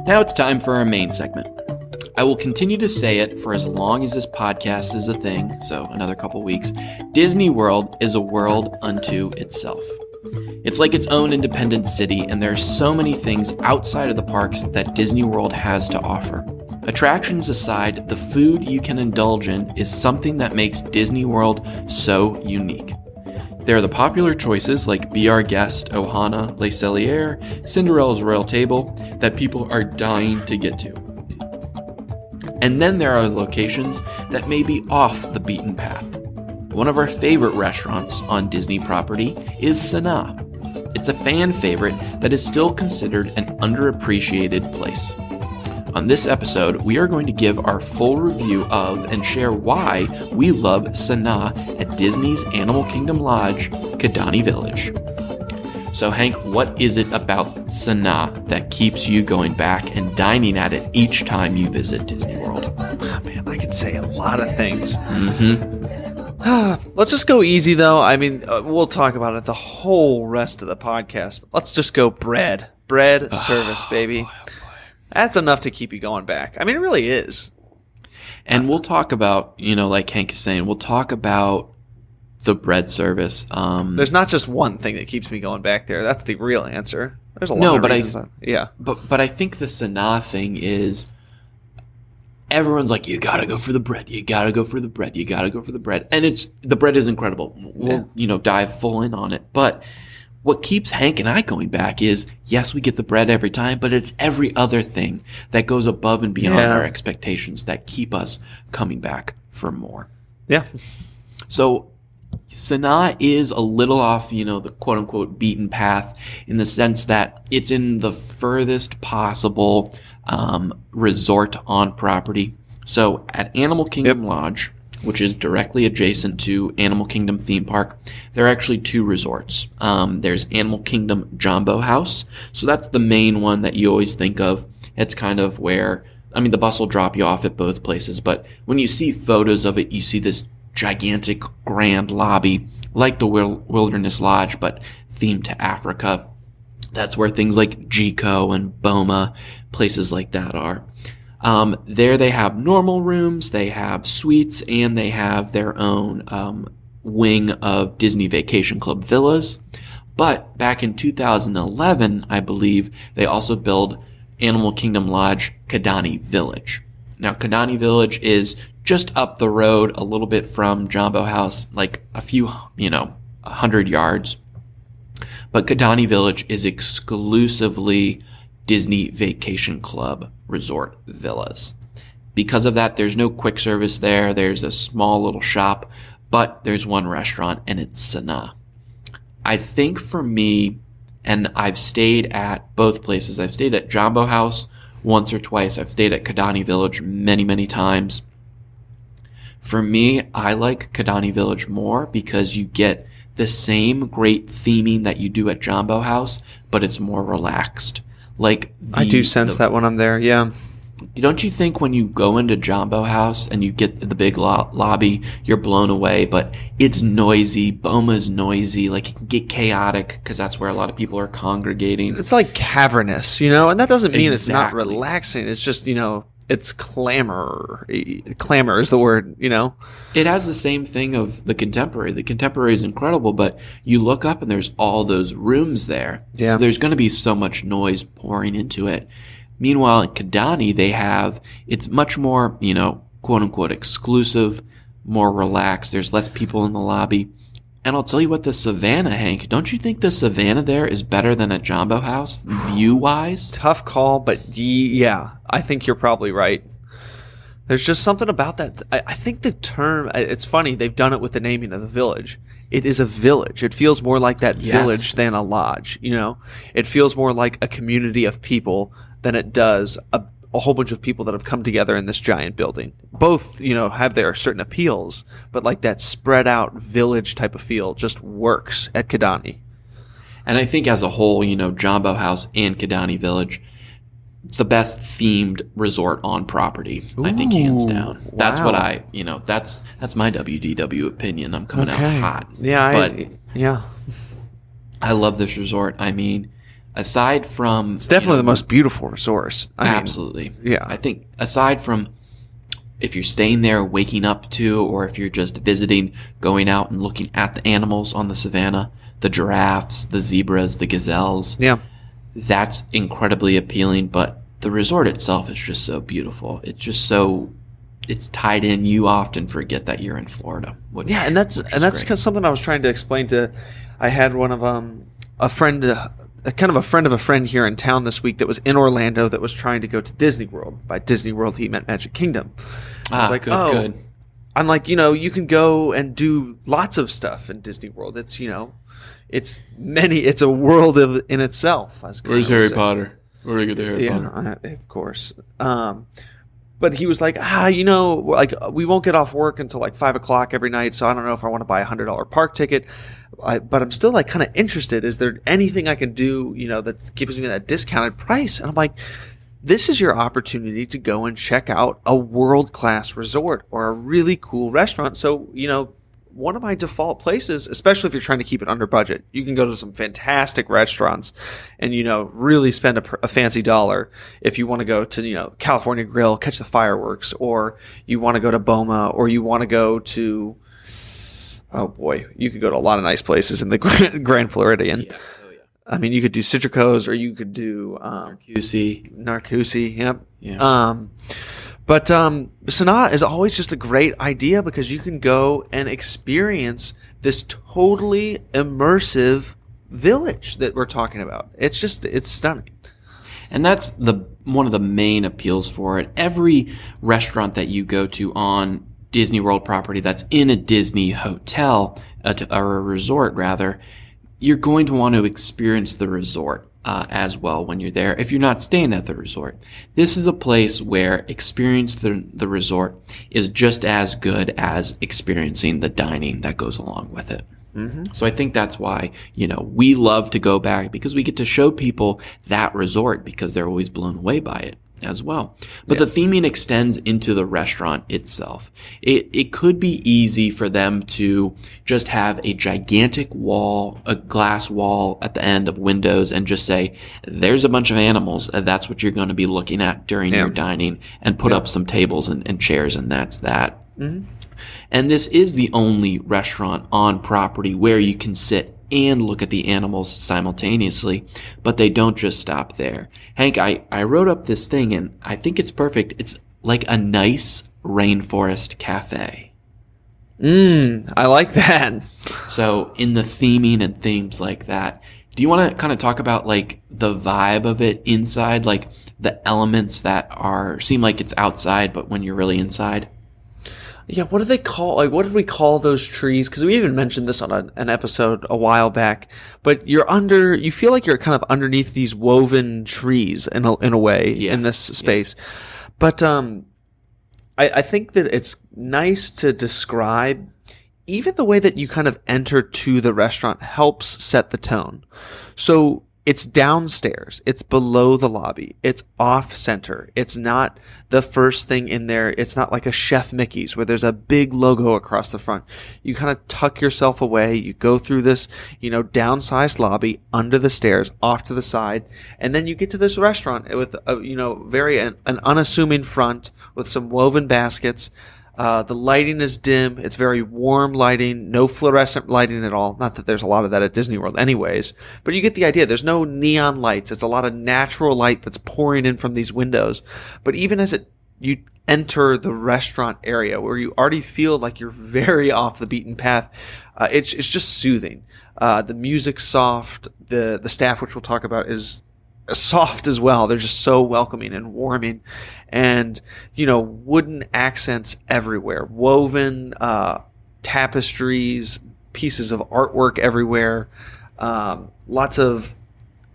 Now it's time for our main segment. I will continue to say it for as long as this podcast is a thing, so another couple weeks. Disney World is a world unto itself. It's like its own independent city, and there are so many things outside of the parks that Disney World has to offer. Attractions aside, the food you can indulge in is something that makes Disney World so unique. There are the popular choices like Be Our Guest, Ohana, Les Cellier, Cinderella's Royal Table that people are dying to get to. And then there are locations that may be off the beaten path. One of our favorite restaurants on Disney property is Sanaa. It's a fan favorite that is still considered an underappreciated place. On this episode, we are going to give our full review of and share why we love Sanaa at Disney's Animal Kingdom Lodge, Kidani Village. So Hank, what is it about Sanaa that keeps you going back and dining at it each time you visit Disney World? Oh, man, I could say a lot of things. Mm-hmm. Let's just go easy, though. I mean, we'll talk about it the whole rest of the podcast. Let's just go bread. Bread service, baby. That's enough to keep you going back. I mean, it really is. And we'll talk about, like Hank is saying, we'll talk about the bread service. There's not just one thing that keeps me going back there. That's the real answer. There's a lot of reasons. But I think the Sanaa thing is everyone's like, you gotta go for the bread. You gotta go for the bread. You gotta go for the bread. And the bread is incredible. We'll, dive full in on it. But what keeps Hank and I going back is, yes, we get the bread every time, but it's every other thing that goes above and beyond our expectations that keep us coming back for more. Yeah. So Sanaa is a little off, the quote-unquote beaten path in the sense that it's in the furthest possible resort on property. So at Animal Kingdom Lodge, which is directly adjacent to Animal Kingdom theme park, there are actually two resorts. There's Animal Kingdom Jambo House. So that's the main one that you always think of. It's kind of where, the bus will drop you off at both places, but when you see photos of it, you see this gigantic grand lobby like the Wilderness Lodge, but themed to Africa. That's where things like Jiko and Boma, places like that are. There they have normal rooms, they have suites, and they have their own wing of Disney Vacation Club villas. But back in 2011, I believe, they also built Animal Kingdom Lodge Kidani Village. Now, Kidani Village is just up the road a little bit from Jambo House, like a few, 100 yards. But Kidani Village is exclusively Disney Vacation Club resort villas. Because of that, there's no quick service there. There's a small little shop, but there's one restaurant, and it's Sanaa. I think for me, and I've stayed at both places. I've stayed at Jambo House once or twice. I've stayed at Kidani Village many, many times. For me, I like Kidani Village more because you get the same great theming that you do at Jambo House, but it's more relaxed. I do sense that when I'm there, yeah. Don't you think when you go into Jambo House and you get the big lobby, you're blown away, but it's noisy, Boma's noisy, it can get chaotic because that's where a lot of people are congregating. It's like cavernous, and that doesn't mean it's not relaxing. It's just, it's clamor. Clamor is the word, It has the same thing of the Contemporary. The Contemporary is incredible, but you look up and there's all those rooms there. Yeah. So there's going to be so much noise pouring into it. Meanwhile, in Kidani, it's much more, quote unquote exclusive, more relaxed. There's less people in the lobby. And I'll tell you what, the Savannah, Hank, don't you think the Savannah there is better than at Jambo House, view-wise? Tough call, but yeah, I think you're probably right. There's just something about that. I think the term, it's funny, they've done it with the naming of the village. It is a village. It feels more like that village than a lodge, It feels more like a community of people than it does a whole bunch of people that have come together in this giant building. Both, have their certain appeals, but that spread out village type of feel just works at Kidani. And I think as a whole, Jambo House and Kidani Village, the best themed resort on property. Ooh, I think hands down. That's what that's my WDW opinion. I'm coming out hot. Yeah, I love this resort. Aside from... It's definitely the most beautiful resort. Absolutely. Yeah. I think aside from... if you're staying there, waking up to, or if you're just visiting, going out and looking at the animals on the savannah, the giraffes, the zebras, the gazelles. Yeah. That's incredibly appealing, but the resort itself is just so beautiful. It's just so, it's tied in. You often forget that you're in Florida. And that's great. something I was trying to explain to. I had one of a friend, kind of a friend of a friend here in town this week that was in Orlando that was trying to go to Disney World. By Disney World, he meant Magic Kingdom. I was like, good. I'm like, you can go and do lots of stuff in Disney World. It's it's a world in itself. Where's Harry Potter? Where do we get to Harry Potter? Of course. But he was like, like we won't get off work until like 5 o'clock every night, so I don't know if I want to buy $100 park ticket. But I'm still like kind of interested. Is there anything I can do, that gives me that discounted price? And I'm like, this is your opportunity to go and check out a world-class resort or a really cool restaurant. So, one of my default places, especially if you're trying to keep it under budget, you can go to some fantastic restaurants and, really spend a fancy dollar if you want to go to, California Grill, catch the fireworks, or you want to go to Boma, or you want to go to, oh boy, you could go to a lot of nice places in the Grand Floridian. Yeah. Oh, yeah. I mean, you could do Citrico's, or you could do Narcoossee. Yep. Yeah. But Sanaa is always just a great idea because you can go and experience this totally immersive village that we're talking about. It's stunning. And that's one of the main appeals for it. Every restaurant that you go to on Disney World property that's in a Disney hotel, or a resort rather, you're going to want to experience the resort as well when you're there if you're not staying at the resort. This is a place where experiencing the resort is just as good as experiencing the dining that goes along with it. Mm-hmm. So I think that's why, we love to go back, because we get to show people that resort because they're always blown away by it as well. But the theming extends into the restaurant itself. It could be easy for them to just have a gigantic wall, a glass wall at the end of windows, and just say, there's a bunch of animals. That's what you're going to be looking at during your dining, and put up some tables and chairs, and that's that. Mm-hmm. And this is the only restaurant on property where you can sit and look at the animals simultaneously, but they don't just stop there. Hank, I wrote up this thing, and I think it's perfect. It's like a nice rainforest cafe. I like that. So in the theming and themes like that, do you want to kind of talk about like the vibe of it inside, like the elements that seem like it's outside, but when you're really inside? Yeah, what do they call? Like, what did we call those trees? Because we even mentioned this on an episode a while back. But you feel like you're kind of underneath these woven trees in a way in this space. Yeah. But I think that it's nice to describe. Even the way that you kind of enter to the restaurant helps set the tone. So it's downstairs. It's below the lobby. It's off center. It's not the first thing in there. It's not like a Chef Mickey's where there's a big logo across the front. You kind of tuck yourself away. You go through this, downsized lobby under the stairs, off to the side, and then you get to this restaurant with an unassuming front with some woven baskets. The lighting is dim. It's very warm lighting, no fluorescent lighting at all. Not that there's a lot of that at Disney World anyways, but you get the idea. There's no neon lights. It's a lot of natural light that's pouring in from these windows. But even as you enter the restaurant area where you already feel like you're very off the beaten path, it's just soothing. The music's soft. The staff, which we'll talk about, is soft as well. They're just so welcoming and warming, and wooden accents everywhere, woven tapestries, pieces of artwork everywhere, lots of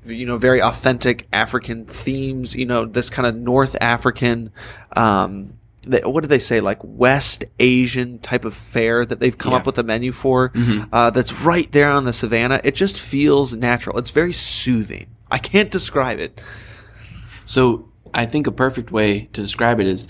very authentic African themes, this kind of North African what do they say, like West Asian type of fare that they've come up with a menu for. Mm-hmm. That's right there on the savannah. It just feels natural. It's very soothing. I can't describe it. So I think a perfect way to describe it is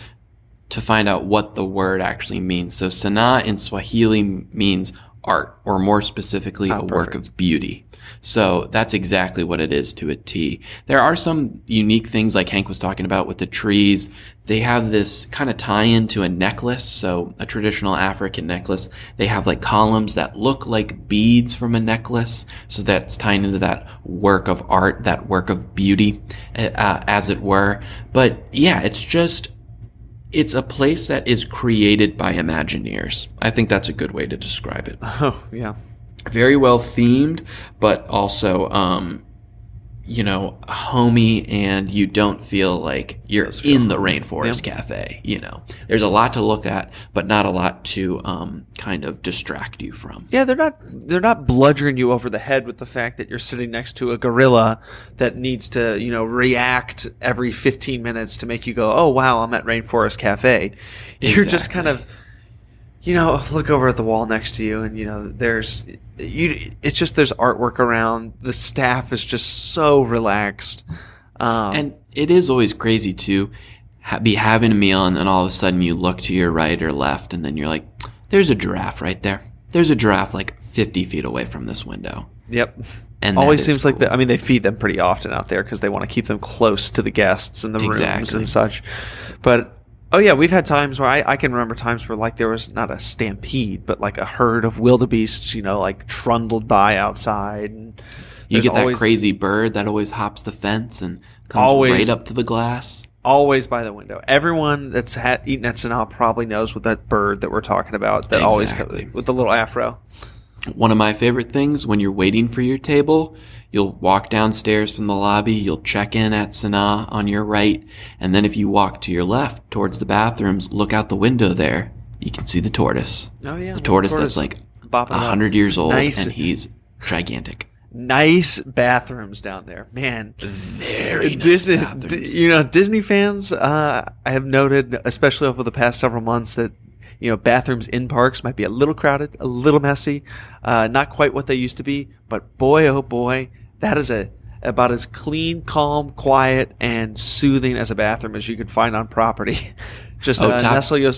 to find out what the word actually means. So Sanaa in Swahili means art, or more specifically, a work of beauty. So that's exactly what it is to a T. There are some unique things like Hank was talking about with the trees. They have this kind of tie-in to a necklace, so a traditional African necklace. They have like columns that look like beads from a necklace, so that's tying into that work of art, that work of beauty, as it were. But yeah, it's a place that is created by Imagineers. I think that's a good way to describe it. Oh, yeah. Very well themed, but also, homey, and you don't feel like you're in the Rainforest Cafe. There's a lot to look at, but not a lot to kind of distract you from. Yeah, they're not bludgeoning you over the head with the fact that you're sitting next to a gorilla that needs to, react every 15 minutes to make you go, oh, wow, I'm at Rainforest Cafe. You're just kind of, look over at the wall next to you, and, there's artwork around. The staff is just so relaxed. And it is always crazy to be having a meal, and then all of a sudden you look to your right or left, and then you're like, there's a giraffe right there. There's a giraffe like 50 feet away from this window. Yep. And always seems cool. Like they feed them pretty often out there because they want to keep them close to the guests in the rooms and such. But oh yeah, we've had times where I can remember times where like there was not a stampede, but like a herd of wildebeests, like trundled by outside. And you get that crazy bird that always hops the fence and comes right up to the glass. Always by the window. Everyone that's eaten at Sanaa probably knows what that bird that we're talking about. That always comes with the little afro. One of my favorite things when you're waiting for your table, you'll walk downstairs from the lobby, you'll check in at Sanaa on your right, and then if you walk to your left towards the bathrooms, look out the window there, you can see the tortoise. Oh yeah. The tortoise that's like 100 years old, and he's gigantic. Nice bathrooms down there, man. Very nice bathrooms. Disney fans, I have noted, especially over the past several months, that bathrooms in parks might be a little crowded, a little messy, not quite what they used to be. But boy, oh boy, that is about as clean, calm, quiet, and soothing as a bathroom as you could find on property. Just nestle your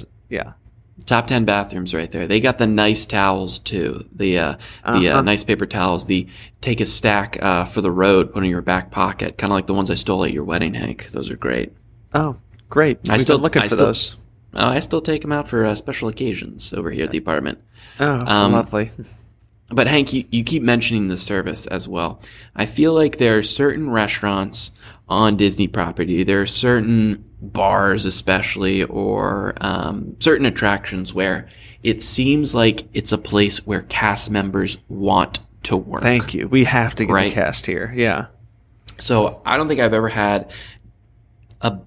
Top 10 bathrooms right there. They got the nice towels too. The nice paper towels. The take a stack for the road, put in your back pocket, kind of like the ones I stole at your wedding, Hank. Those are great. Oh, great! We've been looking for those. I still take them out for special occasions over here at the apartment. Oh, lovely. But Hank, you keep mentioning the service as well. I feel like there are certain restaurants on Disney property. There are certain bars especially, or certain attractions where it seems like it's a place where cast members want to work. Thank you. We have to get the cast here. Yeah. So I don't think I've ever had a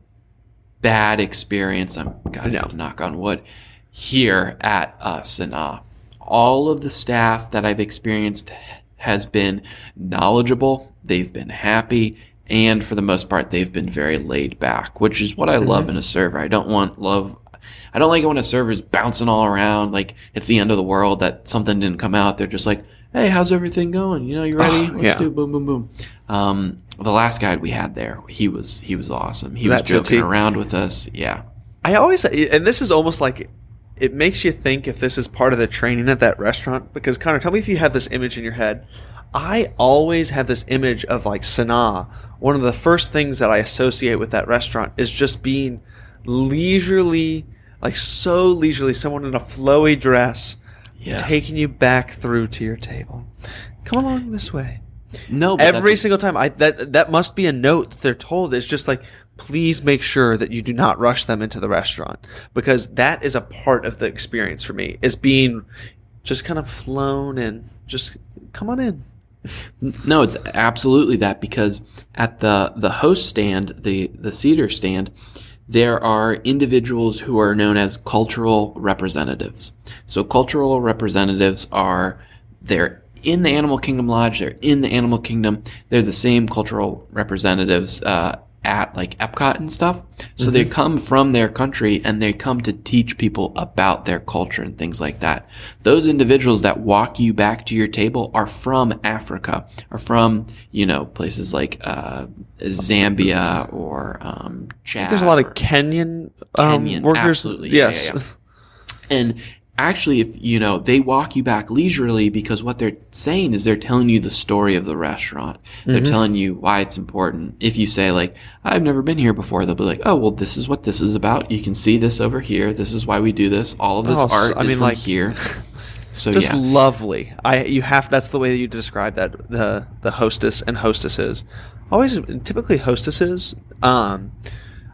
bad experience. I'm to knock on wood here at Sanaa. All of the staff that I've experienced has been knowledgeable. They've been happy. And for the most part, they've been very laid back, which is what I love in a server. I don't like it when a server's bouncing all around like it's the end of the world that something didn't come out. They're just like, hey, how's everything going? You ready? Let's do boom, boom, boom. The last guy we had there, he was awesome. He was joking around with us. Yeah. I always, and this is almost like, it makes you think if this is part of the training at that restaurant, because Connor, tell me if you have this image in your head. I always have this image of like Sanaa. One of the first things that I associate with that restaurant is just being leisurely, like so leisurely, someone in a flowy dress taking you back through to your table. Come along this way. No, but every single time. That must be a note that they're told. It's just like, please make sure that you do not rush them into the restaurant, because that is a part of the experience for me, is being just kind of flown and just come on in. No, it's absolutely that, because at the host stand, the seater stand, there are individuals who are known as cultural representatives. So cultural representatives they're in the Animal Kingdom Lodge, they're in the Animal Kingdom, they're the same cultural representatives at like Epcot and stuff. So they come from their country and they come to teach people about their culture and things like that. Those individuals that walk you back to your table are from Africa, are from, places like Zambia or Chad. There's a lot of Kenyan workers. Absolutely. Yes. Yeah. And actually, if they walk you back leisurely, because what they're saying is they're telling you the story of the restaurant. They're telling you why it's important. If you say like, I've never been here before, they'll be like, oh, well, this is what this is about. You can see this over here. This is why we do this. All of this art is from here. So just lovely. That's the way that you describe that, the hostess and hostesses. Typically hostesses. I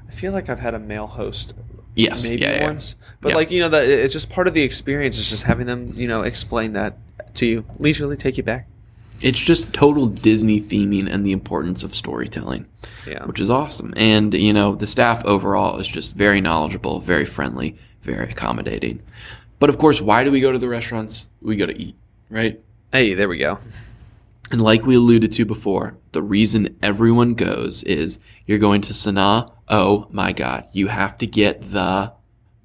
feel like I've had a male host. Yes. Maybe once. But that it's just part of the experience. It's just having them, explain that to you, leisurely take you back. It's just total Disney theming and the importance of storytelling, which is awesome. And, the staff overall is just very knowledgeable, very friendly, very accommodating. But of course, why do we go to the restaurants? We go to eat, right? Hey, there we go. And like we alluded to before, the reason everyone goes is you're going to Sanaa. Oh my God, you have to get the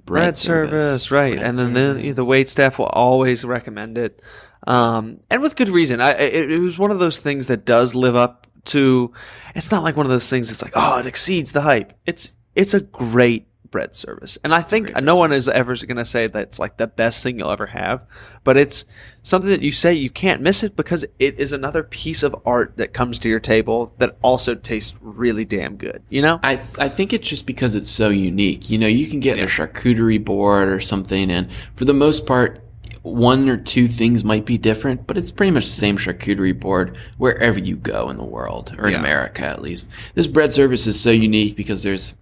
bread service, right? And then the wait staff will always recommend it, and with good reason. It was one of those things that does live up to. It's not like one of those things. It's like, oh, it exceeds the hype. It's a great bread service, and I think no one is ever going to say that it's like the best thing you'll ever have, but it's something that you say you can't miss it because it is another piece of art that comes to your table that also tastes really damn good. I think it's just because it's so unique. You can get a charcuterie board or something, and for the most part, one or two things might be different, but it's pretty much the same charcuterie board wherever you go in the world, or in America at least. This bread service is so unique because there's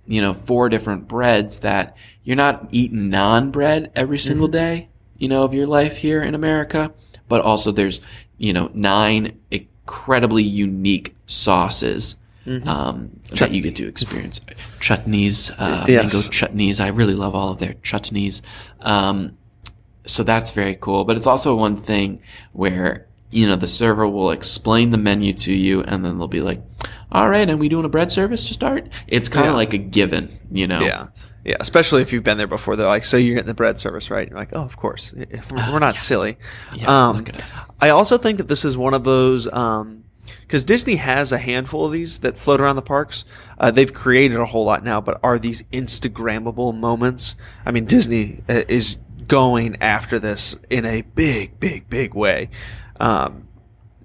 4 different breads that you're not eating non-bread every single day of your life here in America, but also there's 9 incredibly unique sauces that you get to experience. Chutneys, mango chutneys. I really love all of their chutneys. So that's very cool. But it's also one thing where, the server will explain the menu to you and then they'll be like, all right, and we doing a bread service to start? It's kind of like a given, Yeah. Yeah, especially if you've been there before. They're like, so you're getting the bread service, right? And you're like, oh, of course. We're not silly. Yeah, look at us. I also think that this is one of those, because Disney has a handful of these that float around the parks. They've created a whole lot now, but are these Instagrammable moments? I mean, Disney is going after this in a big way.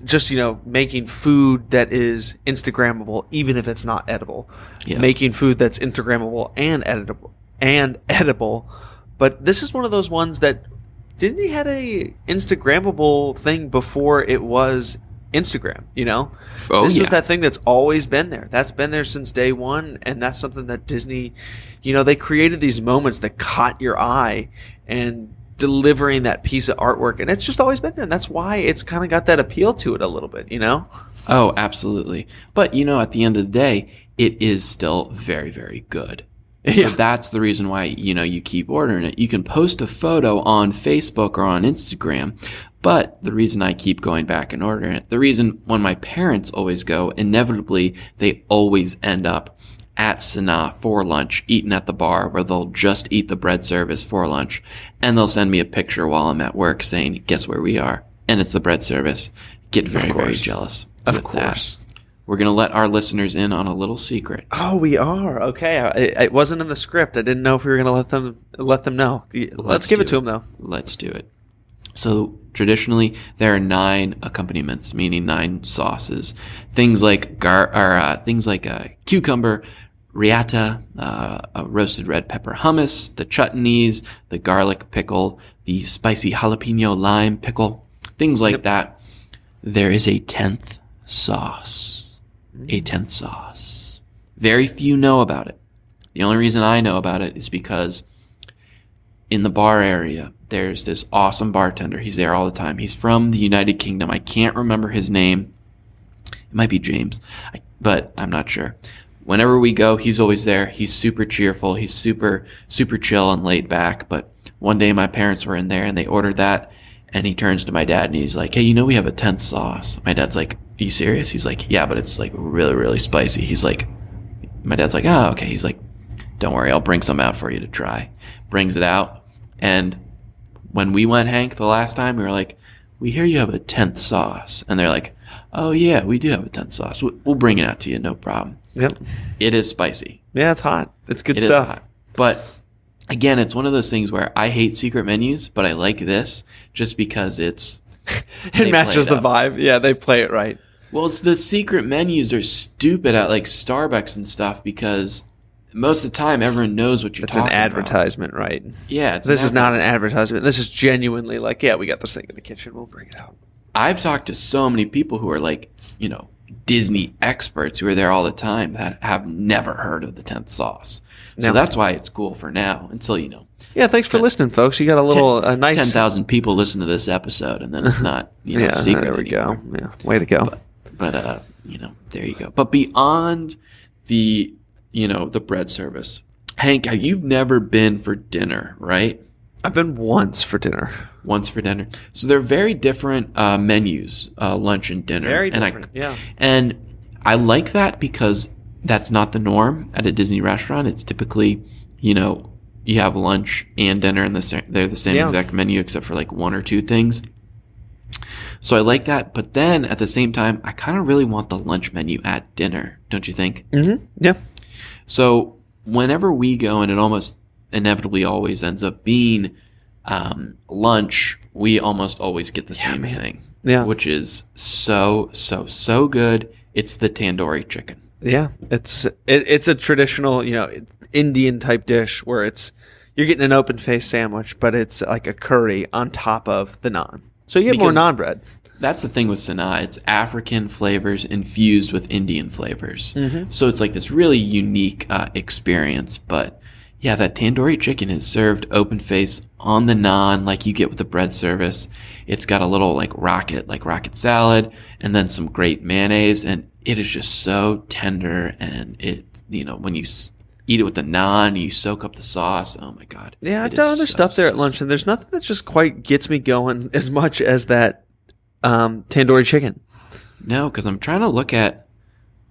Just making food that is Instagrammable, even if it's not edible. Yes. Making food that's Instagrammable and edible. But this is one of those ones that Disney had a Instagrammable thing before it was Instagram. This was that thing that's always been there. That's been there since day one, and that's something that Disney, they created these moments that caught your eye and delivering that piece of artwork, and it's just always been there, and that's why it's kind of got that appeal to it a little bit. Oh, absolutely. But at the end of the day, it is still very, very good. So that's the reason why you keep ordering it. You can post a photo on Facebook or on Instagram, but the reason I keep going back and ordering it, the reason when my parents always go, inevitably they always end up at Sanaa for lunch, eating at the bar where they'll just eat the bread service for lunch, and they'll send me a picture while I'm at work saying, guess where we are? And it's the bread service. Get very, very jealous with that. We're going to let our listeners in on a little secret. Oh, we are. Okay. It wasn't in the script. I didn't know if we were going to let them know. Let's give it to them, though. Let's do it. So traditionally, there are 9 accompaniments, meaning 9 sauces. Things like cucumber, riata, a roasted red pepper hummus, the chutneys, the garlic pickle, the spicy jalapeno lime pickle, things like that. There is a 10th sauce. A 10th sauce. Very few know about it. The only reason I know about it is because in the bar area, there's this awesome bartender. He's there all the time. He's from the United Kingdom. I can't remember his name. It might be James, but I'm not sure. Whenever we go, he's always there. He's super cheerful. He's super, super chill and laid back. But one day my parents were in there and they ordered that. And he turns to my dad and he's like, hey, we have a 10th sauce. My dad's like, are you serious? He's like, yeah, but it's like really, really spicy. He's like, my dad's like, oh, okay. He's like, don't worry, I'll bring some out for you to try. Brings it out. And when we went, Hank, the last time, we were like, we hear you have a 10th sauce. And they're like, oh, yeah, we do have a 10th sauce. We'll bring it out to you, no problem. Yep. It is spicy. Yeah, it's hot. It's good it stuff. Is hot. But again, it's one of those things where I hate secret menus, but I like this just because it matches the vibe. Yeah, they play it right. Well, it's the secret menus are stupid at like Starbucks and stuff because most of the time everyone knows what you're talking about. It's an advertisement, right? Yeah. This is not an advertisement. This is genuinely like, yeah, we got this thing in the kitchen. We'll bring it out. I've talked to so many people who are like, Disney experts who are there all the time that have never heard of the 10th sauce. So that's why it's cool for now until, Yeah, thanks for listening, folks. You got a nice 10,000 people listen to this episode, and then it's not secret. There we go. Yeah, way to go. But there you go. But beyond the the bread service, Hank, you've never been for dinner, right? I've been once for dinner. So they're very different menus, lunch and dinner. Very different. And I like that because that's not the norm at a Disney restaurant. It's typically, you have lunch and dinner, and they're the same exact menu except for like one or two things. So I like that. But then at the same time, I kind of really want the lunch menu at dinner, don't you think? Mm-hmm. Yeah. So whenever we go, and it almost inevitably always ends up being lunch, we almost always get the same thing, which is so good. It's the tandoori chicken. Yeah, it's a traditional, Indian type dish where you're getting an open faced sandwich, but it's like a curry on top of the naan. So you get more naan bread. That's the thing with Sanaa. It's African flavors infused with Indian flavors. Mm-hmm. So it's like this really unique experience. But yeah, that tandoori chicken is served open face on the naan like you get with the bread service. It's got a little like rocket salad, and then some great mayonnaise, and it is just so tender. And it, when you eat it with the naan, you soak up the sauce. Oh my God. Yeah, I've done other stuff there at lunch, and there's nothing that just quite gets me going as much as that tandoori chicken. No, because I'm trying to look at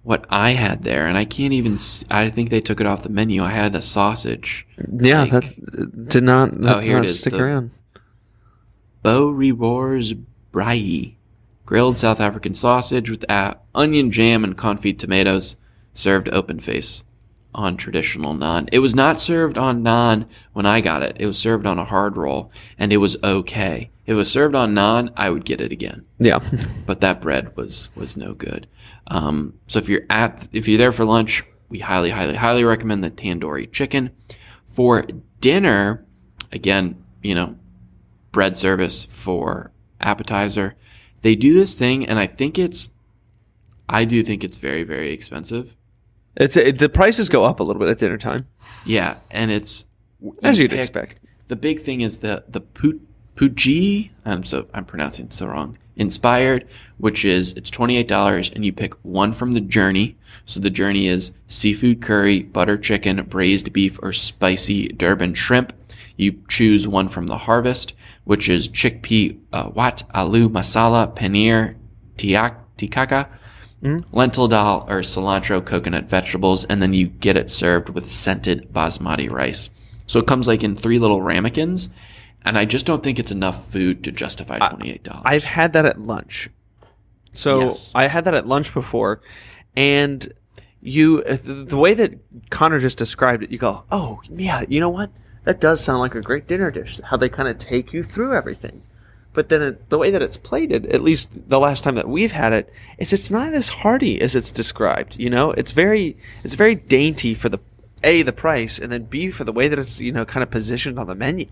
what I had there, and I can't even. I think they took it off the menu. I had a sausage. Yeah, that did not. Here it is. Stick around. Beau Rebours Braai, grilled South African sausage with onion jam and confit tomatoes, served open face on traditional naan. It was not served on naan when I got it. It was served on a hard roll, and it was okay. If it was served on naan, I would get it again. Yeah, but that bread was no good. So if you're there for lunch, we highly recommend the tandoori chicken. For dinner, again, bread service for appetizer. They do this thing, and I do think it's very, very expensive. The prices go up a little bit at dinner time. Yeah, and it's as you'd expect. The big thing is the Puji. I'm pronouncing it so wrong. Inspired, which is it's $28, and you pick one from the journey. So the journey is seafood curry, butter chicken, braised beef, or spicy Durban shrimp. You choose one from the harvest, which is chickpea wat aloo masala paneer tikaka, lentil dal, or cilantro coconut vegetables, and then you get it served with scented basmati rice. So it comes like in 3 little ramekins. And I just don't think it's enough food to justify $28. I've had that at lunch. So yes. I had that at lunch before, and the way that Connor just described it, you go, oh, yeah, you know what? That does sound like a great dinner dish, how they kind of take you through everything. But then the way that it's plated, at least the last time that we've had it, it's not as hearty as it's described. It's very dainty for the price, and then B, for the way that it's kind of positioned on the menu.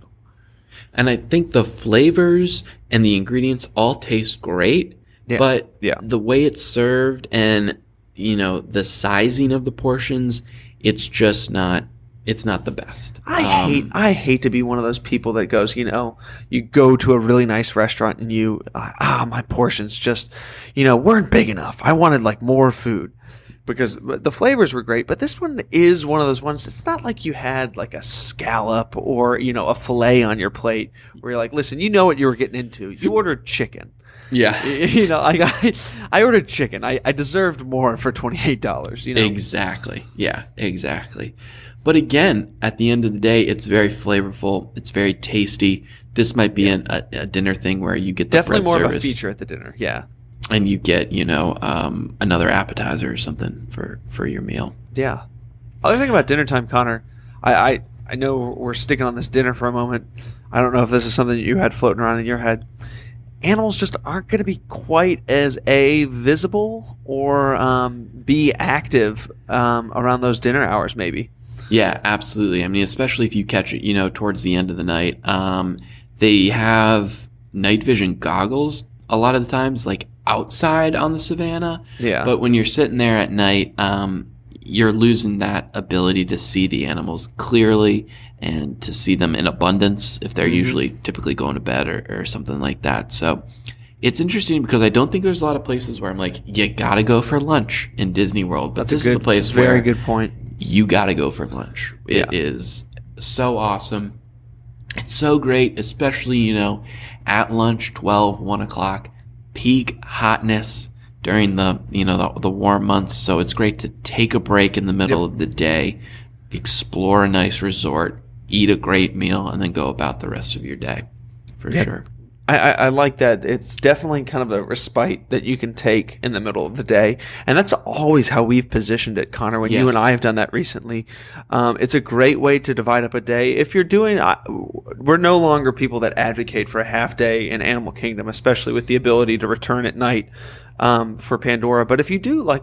And I think the flavors and the ingredients all taste great, but the way it's served and, the sizing of the portions, it's just not, it's not the best. I hate to be one of those people that goes, you go to a really nice restaurant and my portions just, weren't big enough. I wanted like more food. Because the flavors were great, but this one is one of those ones. It's not like you had like a scallop or a fillet on your plate where you're like, listen, you know what you were getting into. You ordered chicken. Yeah, I ordered chicken. I deserved more for $28. Exactly. Yeah, exactly. But again, at the end of the day, it's very flavorful. It's very tasty. This might be a dinner thing where you get the definitely bread more service. Of a feature at the dinner. Yeah. And you get, another appetizer or something for your meal. Yeah. Other thing about dinner time, Connor, I I know we're sticking on this dinner for a moment. I don't know if this is something that you had floating around in your head. Animals just aren't going to be quite as visible or be active around those dinner hours, maybe. Yeah, absolutely. I mean, especially if you catch it, towards the end of the night. They have night vision goggles a lot of the times, like outside on the savannah. Yeah. But when you're sitting there at night, you're losing that ability to see the animals clearly and to see them in abundance if they're usually typically going to bed or something like that. So it's interesting because I don't think there's a lot of places where I'm like, you got to go for lunch in Disney World. But this is the place where very good point. You got to go for lunch. It is so awesome. It's so great, especially, at lunch, 12, 1 o'clock, peak hotness during the warm months. So it's great to take a break in the middle of the day, explore a nice resort, eat a great meal, and then go about the rest of your day for sure. I like that. It's definitely kind of a respite that you can take in the middle of the day. And that's always how we've positioned it, Connor, when you and I have done that recently. It's a great way to divide up a day. If you're doing we're no longer people that advocate for a half day in Animal Kingdom, especially with the ability to return at night for Pandora. But if you do, like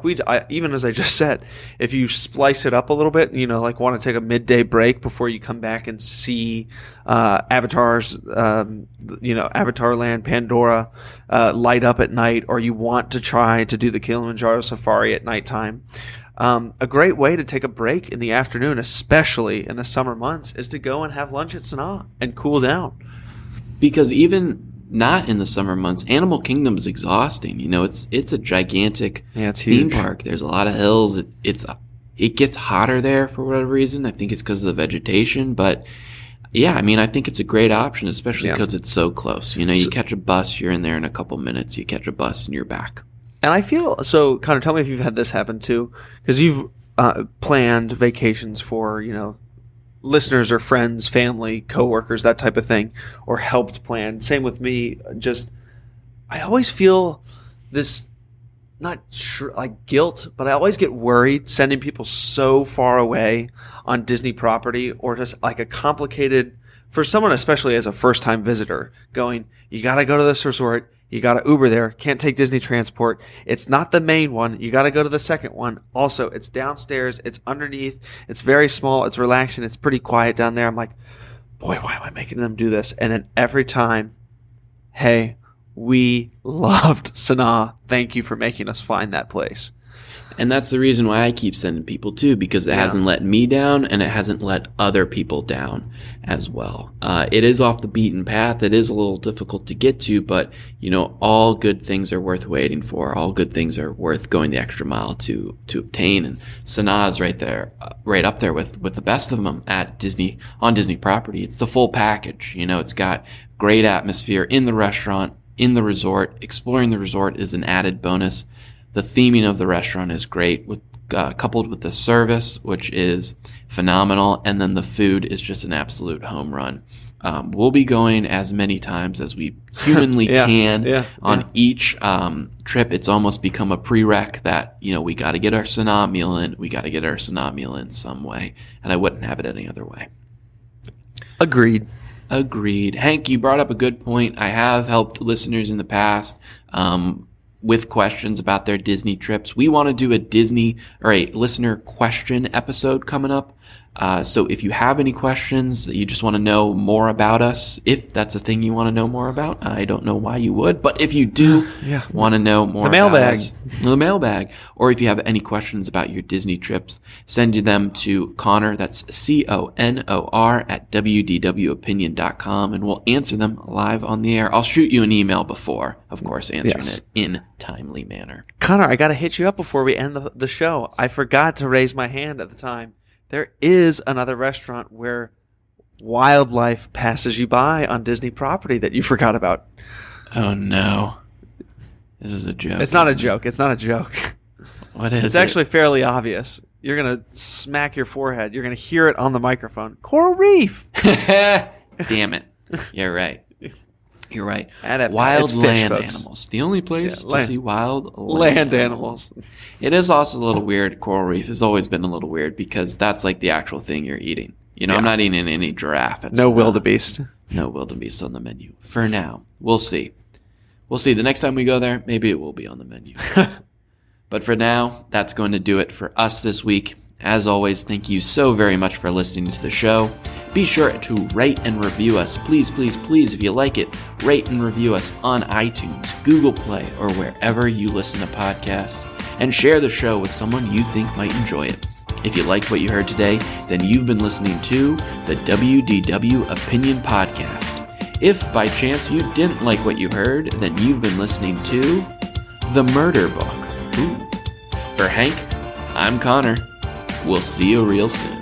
even as I just said, if you splice it up a little bit, like want to take a midday break before you come back and see Avatar's, Avatar Land, Pandora light up at night, or you want to try to do the Kilimanjaro Safari at nighttime, a great way to take a break in the afternoon, especially in the summer months, is to go and have lunch at Sanaa and cool down. Because even not in the summer months, Animal Kingdom is exhausting. It's a gigantic theme park. There's a lot of hills. It gets hotter there for whatever reason. I think it's because of the vegetation. But yeah, I mean, I think it's a great option, especially because it's so close. You catch a bus, you're in there in a couple minutes. You catch a bus and you're back. And I feel so. Connor, tell me if you've had this happen too, because you've planned vacations for listeners or friends, family, coworkers, that type of thing, or helped plan. Same with me. I always feel this, not like guilt, but I always get worried sending people so far away on Disney property, or just like a complicated, for someone especially as a first-time visitor, going, you got to go to this resort. You got to Uber there. Can't take Disney transport. It's not the main one. You got to go to the second one. Also, it's downstairs. It's underneath. It's very small. It's relaxing. It's pretty quiet down there. I'm like, boy, why am I making them do this? And then every time, hey, we loved Sanaa. Thank you for making us find that place. And that's the reason why I keep sending people too, because it hasn't let me down and it hasn't let other people down as well. It is off the beaten path. It is a little difficult to get to, but all good things are worth waiting for. All good things are worth going the extra mile to obtain. And Sanaa is right there, right up there with the best of them at Disney, on Disney property. It's the full package. It's got great atmosphere in the restaurant, in the resort. Exploring the resort is an added bonus. The theming of the restaurant is great, coupled with the service, which is phenomenal, and then the food is just an absolute home run. We'll be going as many times as we humanly can on each trip. It's almost become a prereq that we got to get our Sanaa meal in. We got to get our Sanaa meal in some way, and I wouldn't have it any other way. Agreed. Hank, you brought up a good point. I have helped listeners in the past with questions about their Disney trips. We want to do a Disney or a listener question episode coming up. So if you have any questions that you just want to know more about us, if that's a thing you want to know more about, I don't know why you would, but if you do want to know more about us, the mailbag, or if you have any questions about your Disney trips, send them to Connor, that's CONOR at WDWopinion.com, and we'll answer them live on the air. I'll shoot you an email before, of course, answering it in timely manner. Connor, I got to hit you up before we end the show. I forgot to raise my hand at the time. There is another restaurant where wildlife passes you by on Disney property that you forgot about. Oh, no. This is a joke. It's not a joke. It's not a joke. What is it? It's actually fairly obvious. You're going to smack your forehead. You're going to hear it on the microphone. Coral Reef. Damn it. You're right. You're right. Wild land animals. The only place to see wild land animals. It is also a little weird. Coral Reef has always been a little weird because that's like the actual thing you're eating. You know, I'm not eating any giraffe. No wildebeest. No wildebeest on the menu for now. We'll see. We'll see. The next time we go there, maybe it will be on the menu. But for now, that's going to do it for us this week. As always, thank you so very much for listening to the show. Be sure to rate and review us. Please, please, please, if you like it, rate and review us on iTunes, Google Play, or wherever you listen to podcasts. And share the show with someone you think might enjoy it. If you liked what you heard today, then you've been listening to the WDW Opinion Podcast. If by chance you didn't like what you heard, then you've been listening to The Murder Book. Ooh. For Hank, I'm Connor. We'll see you real soon.